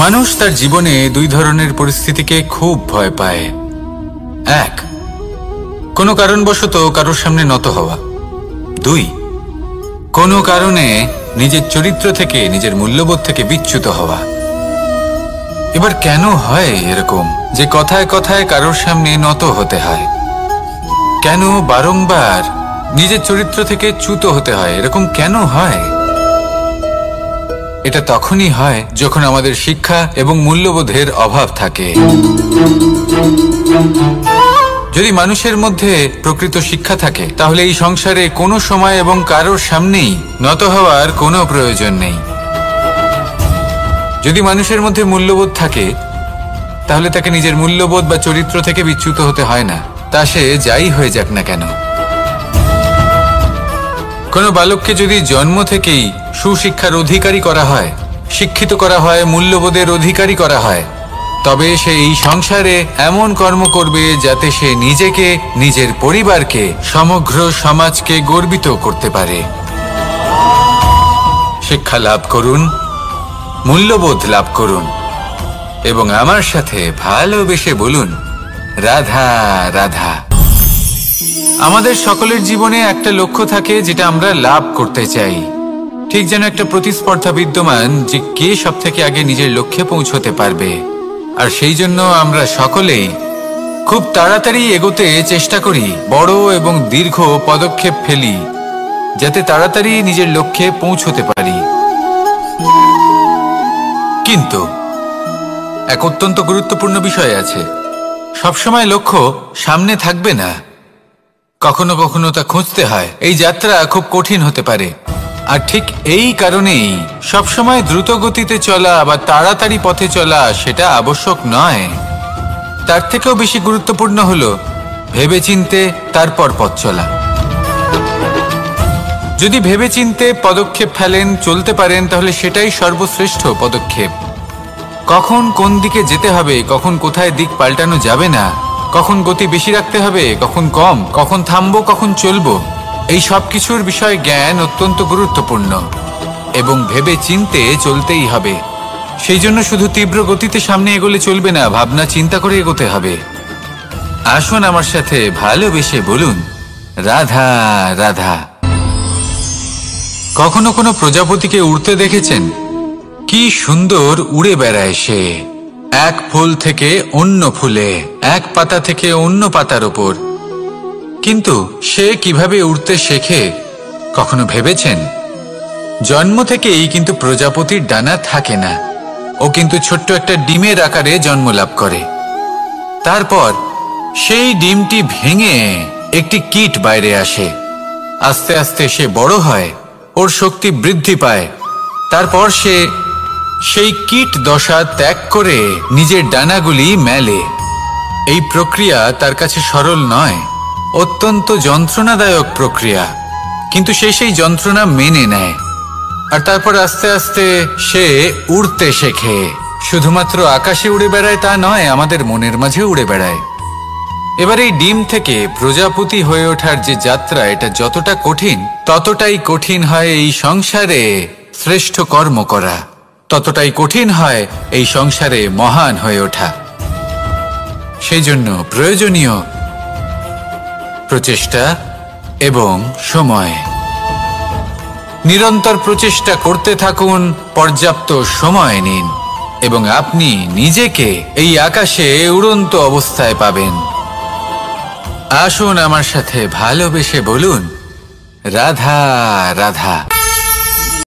মানুষ তার জীবনে দুই ধরনের পরিস্থিতিকে খুব ভয় পায়। এক, কোনো কারণবশত কারোর সামনে নত হওয়া। দুই, কোনো কারণে নিজের চরিত্র থেকে, নিজের মূল্যবোধ থেকে বিচ্যুত হওয়া। এবার কেন হয় এরকম যে কথায় কথায় কারোর সামনে নত হতে হয়? কেন বারংবার নিজের চরিত্র থেকে চ্যুত হতে হয়? এরকম কেন হয়? এটা তখনই হয় যখন আমাদের শিক্ষা এবং মূল্যবোধের অভাব থাকে। যদি মানুষের মধ্যে প্রকৃত শিক্ষা থাকে, তাহলে এই সংসারে কোনো সময় এবং কারোর সামনেই নত হওয়ার কোনো প্রয়োজন নেই। যদি মানুষের মধ্যে মূল্যবোধ থাকে, তাহলে তাকে নিজের মূল্যবোধ বা চরিত্র থেকে বিচ্যুত হতে হয় না, তা সে যাই হয়ে যাক না কেন। কোনো বালককে যদি জন্ম থেকেই সুশিক্ষার অধিকারী করা হয়, শিক্ষিত করা হয়, মূল্যবোধের অধিকারী করা হয়, তবে সে এই সংসারে এমন কর্ম করবে যাতে সে নিজেকে, নিজের পরিবারকে, সমগ্র সমাজকে গর্বিত করতে পারে। শিক্ষা লাভ করুন, মূল্যবোধ লাভ করুন এবং আমার সাথে ভালোবেসে বলুন, রাধা রাধা। আমাদের সকলের জীবনে একটা লক্ষ্য থাকে যেটা আমরা লাভ করতে চাই। ঠিক যেন একটা প্রতিস্পর্ধা বিদ্যমান যে কে সব থেকে আগে নিজের লক্ষ্যে পৌঁছতে পারবে। আর সেই জন্য আমরা সকলেই খুব তাড়াতাড়ি এগোতে চেষ্টা করি, বড় এবং দীর্ঘ পদক্ষেপ ফেলি যাতে তাড়াতাড়ি নিজের লক্ষ্যে পৌঁছতে পারি। কিন্তু এক অত্যন্ত গুরুত্বপূর্ণ বিষয় আছে, সবসময় লক্ষ্য সামনে থাকবে না, কখনো কখনো তা খুঁজতে হয়। এই যাত্রা খুব কঠিন হতে পারে, আর ঠিক এই কারণেই সবসময় দ্রুত গতিতে চলা বা তাড়াতাড়ি পথে চলা সেটা আবশ্যক নয়। তার থেকেও বেশি গুরুত্বপূর্ণ হলো ভেবেচিন্তে তারপর পথ চলা। যদি ভেবেচিন্তে পদক্ষেপ ফেলেন, চলতে পারেন, তাহলে সেটাই সর্বশ্রেষ্ঠ পদক্ষেপ। কখন কোন দিকে যেতে হবে, কখন কোথায় দিক পাল্টানো যাবে না, কখন গতি বেশি রাখতে হবে, কখন কম, কখন থামবো, কখন চলবো, এই সব কিছুর বিষয়ে জ্ঞান অত্যন্ত গুরুত্বপূর্ণ এবং ভেবে চিন্তে চলতেই হবে। সেই জন্য শুধু তীব্র গতিতে সামনে এগোলে চলবে না, ভাবনা চিন্তা করে এগোতে হবে। আসুন আমার সাথে ভালোবেসে বলুন, রাধা রাধা। কখনো কোনো প্রজাপতিকে উড়তে দেখেছেন? কি সুন্দর উড়ে বেড়ায় সে, এক ফুল থেকে অন্য ফুলে, এক পাতা থেকে অন্য পাতার ওপর। কিন্তু সে কিভাবে উড়তে শেখে কখনো ভেবেছেন? জন্ম থেকেই কিন্তু প্রজাপতির ডানা থাকে না, ও কিন্তু ছোট্ট একটা ডিমের আকারে জন্ম লাভ করে। তারপর সেই ডিমটি ভেঙে একটি কীট বাইরে আসে। আস্তে আস্তে সে বড় হয়, ওর শক্তি বৃদ্ধি পায়। তারপর সে সেই কীট দশা ত্যাগ করে নিজের ডানাগুলি মেলে। এই প্রক্রিয়া তার কাছে সরল নয়, অত্যন্ত যন্ত্রণাদায়ক প্রক্রিয়া, কিন্তু সে সেই যন্ত্রণা মেনে নেয়। আর তারপর আস্তে আস্তে সে উড়তে শেখে। শুধুমাত্র আকাশে উড়ে বেড়ায় তা নয়, আমাদের মনের মাঝে উড়ে বেড়ায়। এবার এই ডিম থেকে প্রজাপতি হয়ে ওঠার যে যাত্রা, এটা যতটা কঠিন, ততটাই কঠিন হয় এই সংসারে শ্রেষ্ঠ কর্ম করা, ততটাই কঠিন হয় এই সংসারে মহান হয়ে ওঠা। সেই জন্য প্রয়োজনীয় প্রচেষ্টা এবং সময়। নিরন্তর প্রচেষ্টা করতে থাকুন, পর্যাপ্ত সময় নিন এবং আপনি নিজেকে এই আকাশে উড়ন্ত অবস্থায় পাবেন। আসুন আমার সাথে ভালোবেসে বলুন, রাধা রাধা।